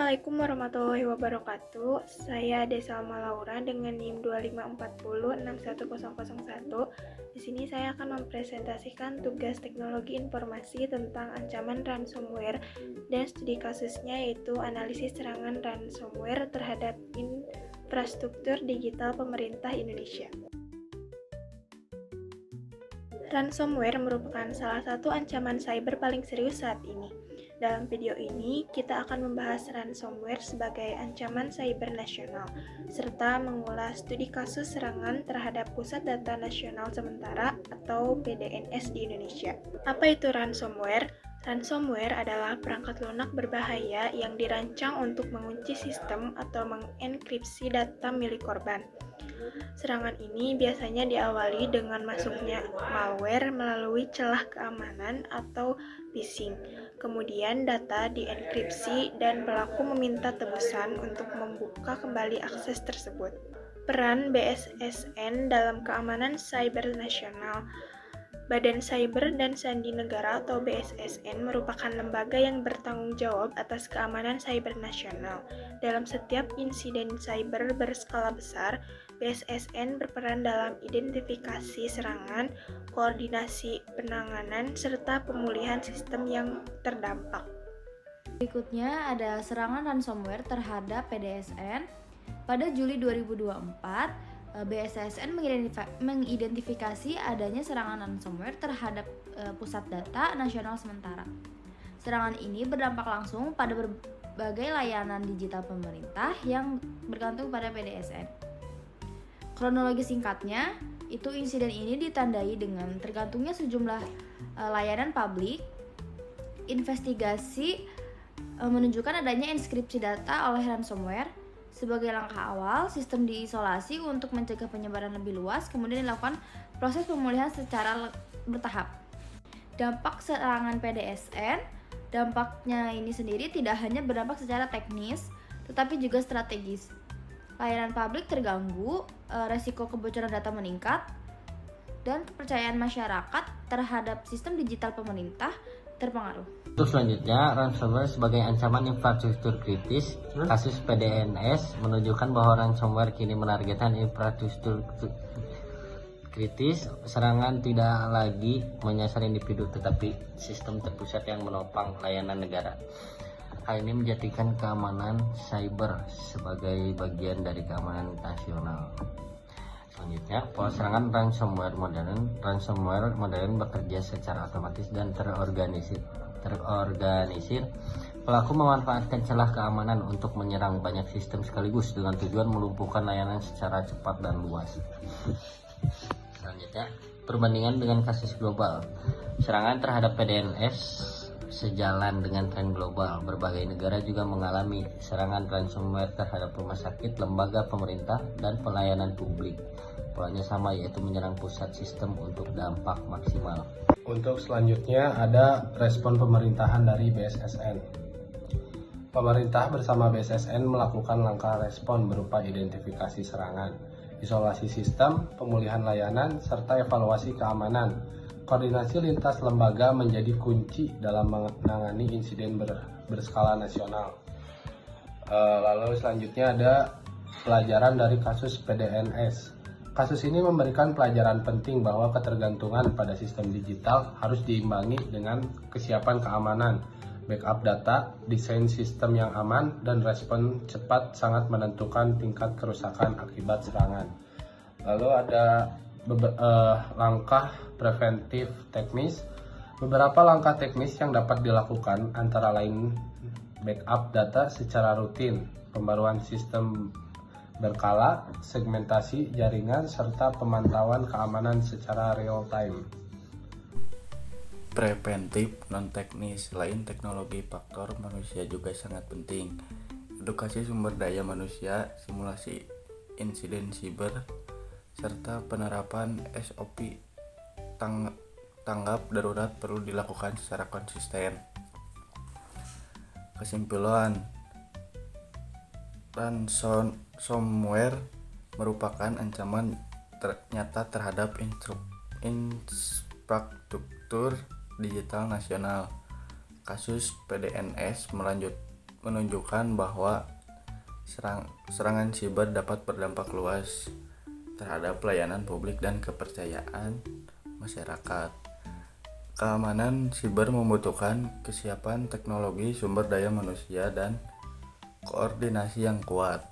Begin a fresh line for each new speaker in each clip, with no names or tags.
Assalamualaikum warahmatullahi wabarakatuh. Saya Desalma Laura dengan NIM 254061001. Di sini saya akan mempresentasikan tugas teknologi informasi tentang ancaman ransomware dan studi kasusnya, yaitu analisis serangan ransomware terhadap infrastruktur digital pemerintah Indonesia. Ransomware merupakan salah satu ancaman cyber paling serius saat ini. Dalam video ini, kita akan membahas ransomware sebagai ancaman cyber nasional, serta mengulas studi kasus serangan terhadap Pusat Data Nasional Sementara atau PDNS di Indonesia. Apa itu ransomware? Ransomware adalah perangkat lunak berbahaya yang dirancang untuk mengunci sistem atau mengenkripsi data milik korban. Serangan ini biasanya diawali dengan masuknya malware melalui celah keamanan atau phishing. Kemudian data dienkripsi dan pelaku meminta tebusan untuk membuka kembali akses tersebut. Peran BSSN dalam keamanan cyber nasional. Badan Cyber dan Sandi Negara atau BSSN merupakan lembaga yang bertanggung jawab atas keamanan cyber nasional. Dalam setiap insiden cyber berskala besar, BSSN berperan dalam identifikasi serangan, koordinasi penanganan, serta pemulihan sistem yang terdampak.
Berikutnya ada serangan ransomware terhadap PDSN. Pada Juli 2024, BSSN mengidentifikasi adanya serangan ransomware terhadap Pusat Data Nasional Sementara. Serangan ini berdampak langsung pada berbagai layanan digital pemerintah yang bergantung pada PDSN. Kronologi singkatnya, itu insiden ini ditandai dengan tergantungnya sejumlah layanan publik. Investigasi menunjukkan adanya inskripsi data oleh ransomware. Sebagai langkah awal, sistem diisolasi untuk mencegah penyebaran lebih luas, kemudian dilakukan proses pemulihan secara bertahap. Dampak serangan PDSN, dampaknya ini sendiri tidak hanya berdampak secara teknis, tetapi juga strategis. Layanan publik terganggu, resiko kebocoran data meningkat, dan kepercayaan masyarakat terhadap sistem digital pemerintah terpengaruh.
Untuk selanjutnya, ransomware sebagai ancaman infrastruktur kritis. Kasus PDNS menunjukkan bahwa ransomware kini menargetkan infrastruktur kritis. Serangan tidak lagi menyasar individu, tetapi sistem terpusat yang menopang layanan negara. Hal ini menjadikan keamanan cyber sebagai bagian dari keamanan nasional. Selanjutnya, pola serangan ransomware modern. Ransomware modern bekerja secara otomatis dan terorganisir. Pelaku memanfaatkan celah keamanan untuk menyerang banyak sistem sekaligus dengan tujuan melumpuhkan layanan secara cepat dan luas. Selanjutnya, perbandingan dengan kasus global. Serangan terhadap PDNS sejalan dengan tren global. Berbagai negara juga mengalami serangan ransomware terhadap rumah sakit, lembaga pemerintah, dan pelayanan publik. Polanya sama, yaitu menyerang pusat sistem untuk dampak maksimal.
Untuk selanjutnya ada respon pemerintahan dari BSSN. Pemerintah bersama BSSN melakukan langkah respon berupa identifikasi serangan, isolasi sistem, pemulihan layanan, serta evaluasi keamanan. Koordinasi lintas lembaga menjadi kunci dalam menangani insiden berskala nasional. Lalu selanjutnya ada pelajaran dari kasus PDNS. Kasus ini memberikan pelajaran penting bahwa ketergantungan pada sistem digital harus diimbangi dengan kesiapan keamanan, backup data, desain sistem yang aman, dan respon cepat sangat menentukan tingkat kerusakan akibat serangan. Lalu ada langkah preventif teknis. Beberapa langkah teknis yang dapat dilakukan antara lain backup data secara rutin, pembaruan sistem berkala, segmentasi jaringan, serta pemantauan keamanan secara real time.
Preventif non teknis. Selain teknologi, faktor manusia juga sangat penting. Edukasi sumber daya manusia, simulasi insiden siber, serta penerapan SOP tanggap darurat perlu dilakukan secara konsisten. Kesimpulan, ransomware merupakan ancaman nyata terhadap infrastruktur digital nasional. Kasus PDNS menunjukkan bahwa serangan siber dapat berdampak luas terhadap pelayanan publik dan kepercayaan masyarakat. Keamanan siber membutuhkan kesiapan teknologi, sumber daya manusia, dan koordinasi yang kuat.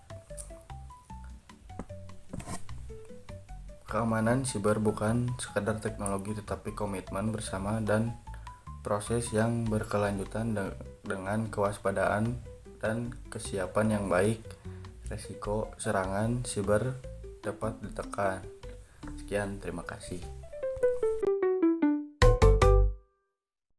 Keamanan siber bukan sekadar teknologi, tetapi komitmen bersama dan proses yang berkelanjutan dengan kewaspadaan dan kesiapan yang baik. Resiko serangan siber dapat ditekan. Sekian, terima kasih.